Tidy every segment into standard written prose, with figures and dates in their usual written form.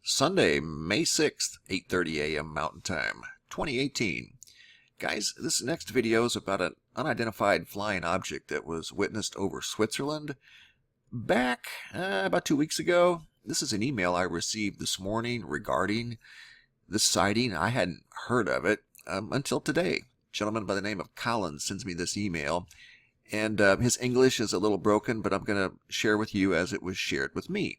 Sunday, May 6th, 8:30 a.m. Mountain Time, 2018. Guys, this next video is about an unidentified flying object that was witnessed over Switzerland back about 2 weeks ago. This is an email I received this morning regarding this sighting. I hadn't heard of it until today. A gentleman by the name of Colin sends me this email, and his English is a little broken, but I'm going to share with you as it was shared with me.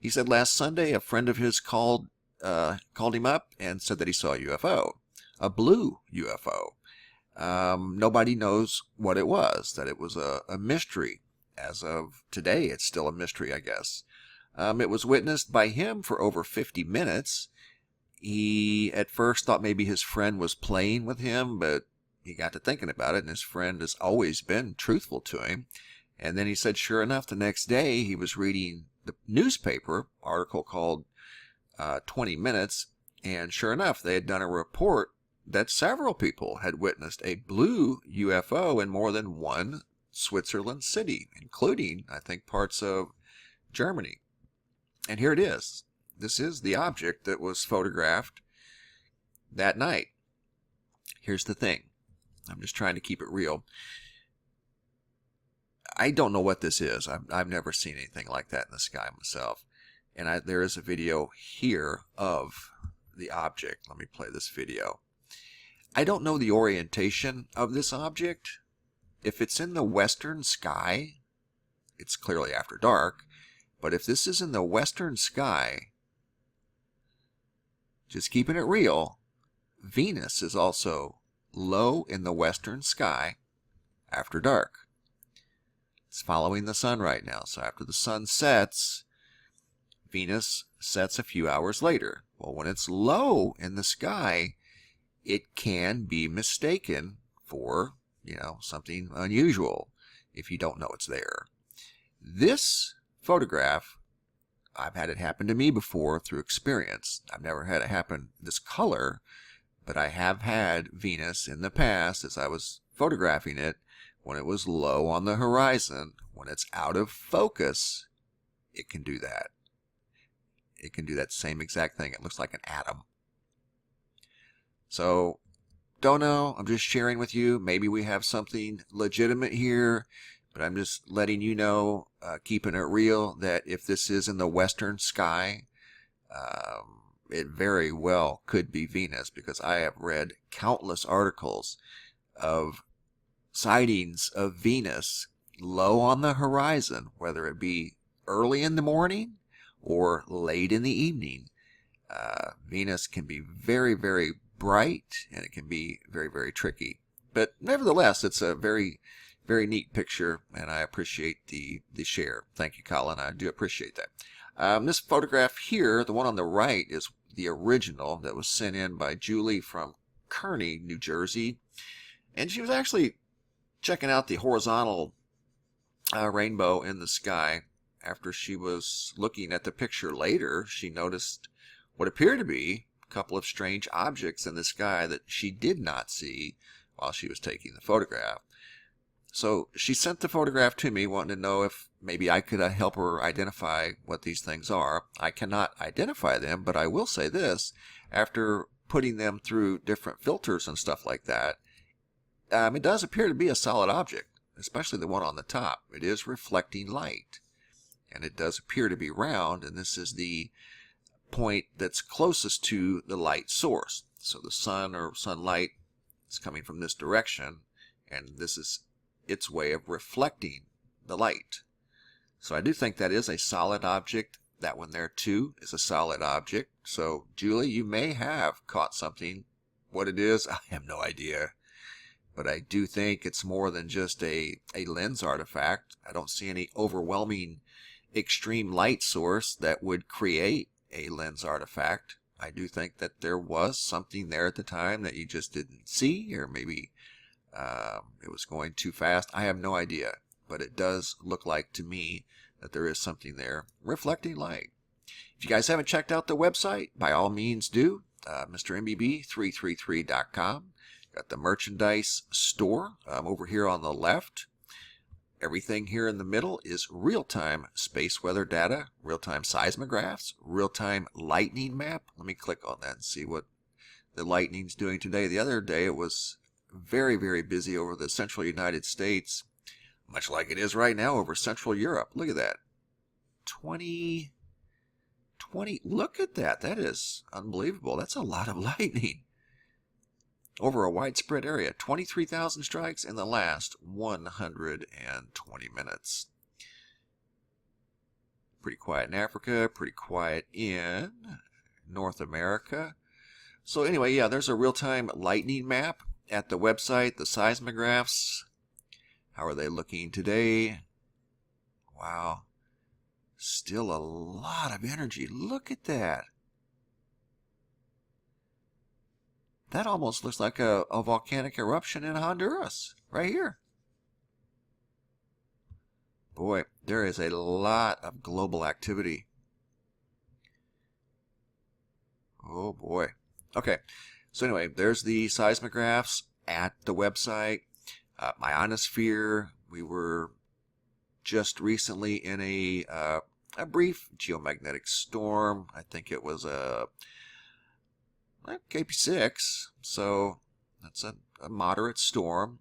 He said last Sunday a friend of his called him up and said that he saw a UFO, a blue UFO. Nobody knows what it was, that it was a mystery. As of today, it's still a mystery, I guess. It was witnessed by him for over 50 minutes. He at first thought maybe his friend was playing with him, but he got to thinking about it, and his friend has always been truthful to him. And then he said, sure enough, the next day he was reading the newspaper article called 20 Minutes, and sure enough, they had done a report that several people had witnessed a blue UFO in more than one Switzerland city, including, I think, parts of Germany. And here it is. This is the object that was photographed that night. Here's the thing. I'm just trying to keep it real. I don't know what this is. I've never seen anything like that in the sky myself. And there is a video here of the object. Let me play this video. I don't know the orientation of this object. If it's in the western sky, it's clearly after dark. But if this is in the western sky, just keeping it real, Venus is also low in the western sky after dark. It's following the sun right now. So after the sun sets, Venus sets a few hours later. Well, when it's low in the sky, it can be mistaken for, something unusual if you don't know it's there. This photograph, I've had it happen to me before through experience. I've never had it happen this color, but I have had Venus in the past as I was photographing it. When it was low on the horizon, when it's out of focus, it can do that. It can do that same exact thing. It looks like an atom. So, don't know. I'm just sharing with you. Maybe we have something legitimate here, but I'm just letting you know, keeping it real, that if this is in the western sky, it very well could be Venus, because I have read countless articles of sightings of Venus low on the horizon, whether it be early in the morning or late in the evening. Venus can be very, very bright, and it can be very, very tricky. But nevertheless, it's a very, very neat picture, and I appreciate the share. Thank you, Colin. I do appreciate that. This photograph here, the one on the right, is the original that was sent in by Julie from Kearney, New Jersey. And she was actually checking out the horizontal rainbow in the sky. After she was looking at the picture later, she noticed what appeared to be a couple of strange objects in the sky that she did not see while she was taking the photograph. So she sent the photograph to me, wanting to know if maybe I could help her identify what these things are. I cannot identify them, but I will say this. After putting them through different filters and stuff like that, it does appear to be a solid object, especially the one on the top. It is reflecting light, and it does appear to be round, and this is the point that's closest to the light source. So the sun or sunlight is coming from this direction, and this is its way of reflecting the light. So I do think that is a solid object. That one there too is a solid object. So Julie, you may have caught something. What it is, I have no idea. But I do think it's more than just a lens artifact. I don't see any overwhelming extreme light source that would create a lens artifact. I do think that there was something there at the time that you just didn't see, or maybe it was going too fast. I have no idea. But it does look like to me that there is something there reflecting light. If you guys haven't checked out the website, by all means do. MrMBB333.com. Got the merchandise store over here on the left. Everything here in the middle is real-time space weather data, real-time seismographs, real-time lightning map. Let me click on that and see what the lightning's doing today. The other day it was very, very busy over the central United States, much like it is right now over Central Europe. Look at that. 20, look at that. That is unbelievable. That's a lot of lightning over a widespread area. 23,000 strikes in the last 120 minutes. Pretty quiet in Africa, pretty quiet in North America. So anyway, yeah, there's a real-time lightning map at the website, the seismographs. How are they looking today? Wow. Still a lot of energy. Look at that. That almost looks like a volcanic eruption in Honduras, right here. Boy, there is a lot of global activity. Oh boy. Okay, so anyway, there's the seismographs at the website. My ionosphere, we were just recently in a brief geomagnetic storm. I think it was a KP6, so that's a moderate storm.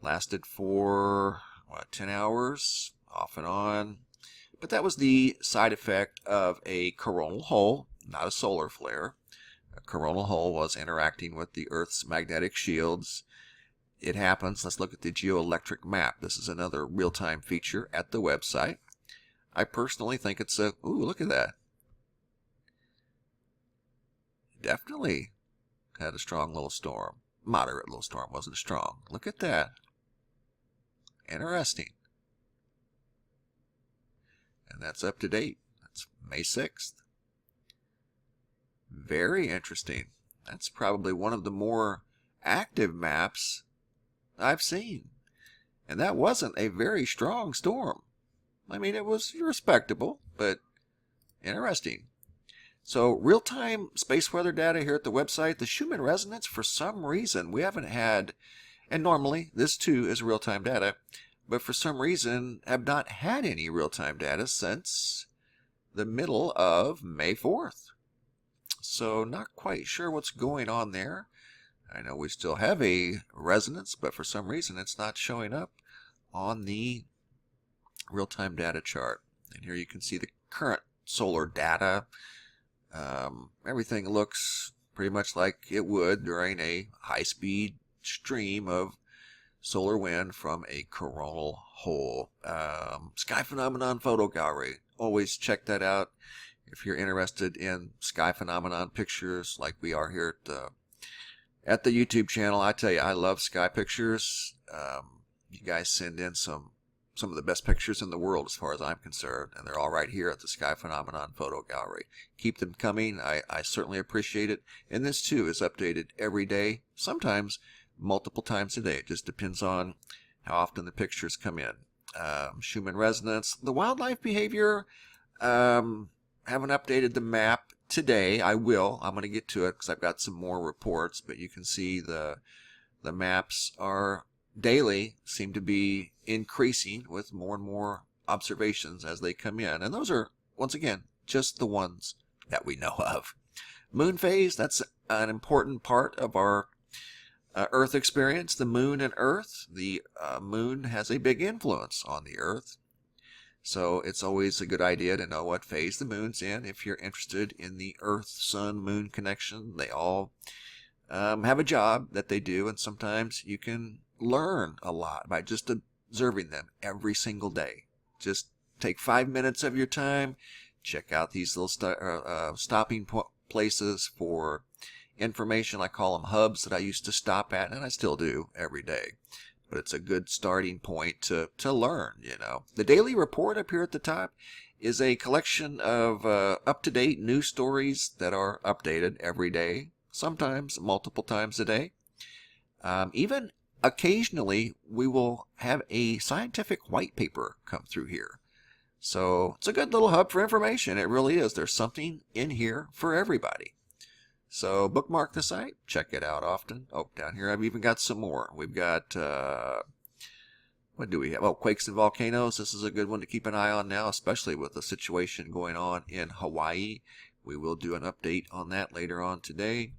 Lasted for, 10 hours, off and on. But that was the side effect of a coronal hole, not a solar flare. A coronal hole was interacting with the Earth's magnetic shields. It happens. Let's look at the geoelectric map. This is another real-time feature at the website. I personally think it's a, ooh, look at that. Definitely had a strong little storm. Moderate little storm, wasn't strong. Look at that. Interesting. And that's up to date. That's May 6th. Very interesting. That's probably one of the more active maps I've seen. And that wasn't a very strong storm. I mean, it was respectable, but interesting. So, real-time space weather data here at the website. The Schumann resonance, for some reason, we haven't had, and normally this too is real-time data, but for some reason have not had any real-time data since the middle of May 4th. So, not quite sure what's going on there. I know we still have a resonance, but for some reason it's not showing up on the real-time data chart. And here you can see the current solar data. Everything looks pretty much like it would during a high-speed stream of solar wind from a coronal hole. Sky phenomenon photo gallery. Always check that out if you're interested in sky phenomenon pictures like we are here at the YouTube channel. I tell you, I love sky pictures. You guys send in some of the best pictures in the world as far as I'm concerned, and they're all right here at the Sky Phenomenon Photo Gallery. Keep them coming. I certainly appreciate it. And this too is updated every day, sometimes multiple times a day. It just depends on how often the pictures come in. Schumann resonance. The wildlife behavior, haven't updated the map today. I will. I'm going to get to it because I've got some more reports, but you can see the maps are daily, seem to be increasing with more and more observations as they come in. And those are, once again, just the ones that we know of. Moon phase, that's an important part of our Earth experience. The moon and Earth. The moon has a big influence on the Earth. So it's always a good idea to know what phase the moon's in if you're interested in the Earth-Sun-Moon connection. They all have a job that they do, and sometimes you can learn a lot by just observing them every single day. Just take 5 minutes of your time, check out these little stopping places for information. I call them hubs that I used to stop at, and I still do every day. But it's a good starting point to learn, you know. The daily report up here at the top is a collection of up-to-date news stories that are updated every day, sometimes multiple times a day. Even occasionally, we will have a scientific white paper come through here. So it's a good little hub for information. It really is. There's something in here for everybody. So bookmark the site. Check it out often. Oh, down here I've even got some more. We've got What do we have? Oh, quakes and volcanoes. This is a good one to keep an eye on now, especially with the situation going on in Hawaii. We will do an update on that later on today.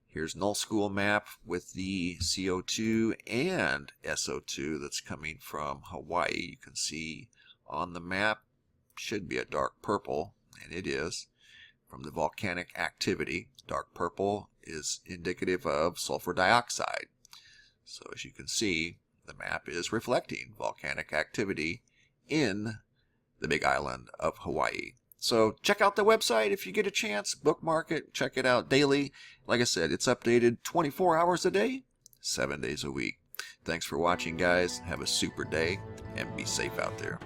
Here's null school map with the CO2 and SO2 that's coming from Hawaii. You can see on the map, should be a dark purple, and it is, from the volcanic activity. Dark purple is indicative of sulfur dioxide. So as you can see, the map is reflecting volcanic activity in the big island of Hawaii. So check out the website if you get a chance. Bookmark it. Check it out daily. Like I said, it's updated 24 hours a day, 7 days a week. Thanks for watching, guys. Have a super day and be safe out there.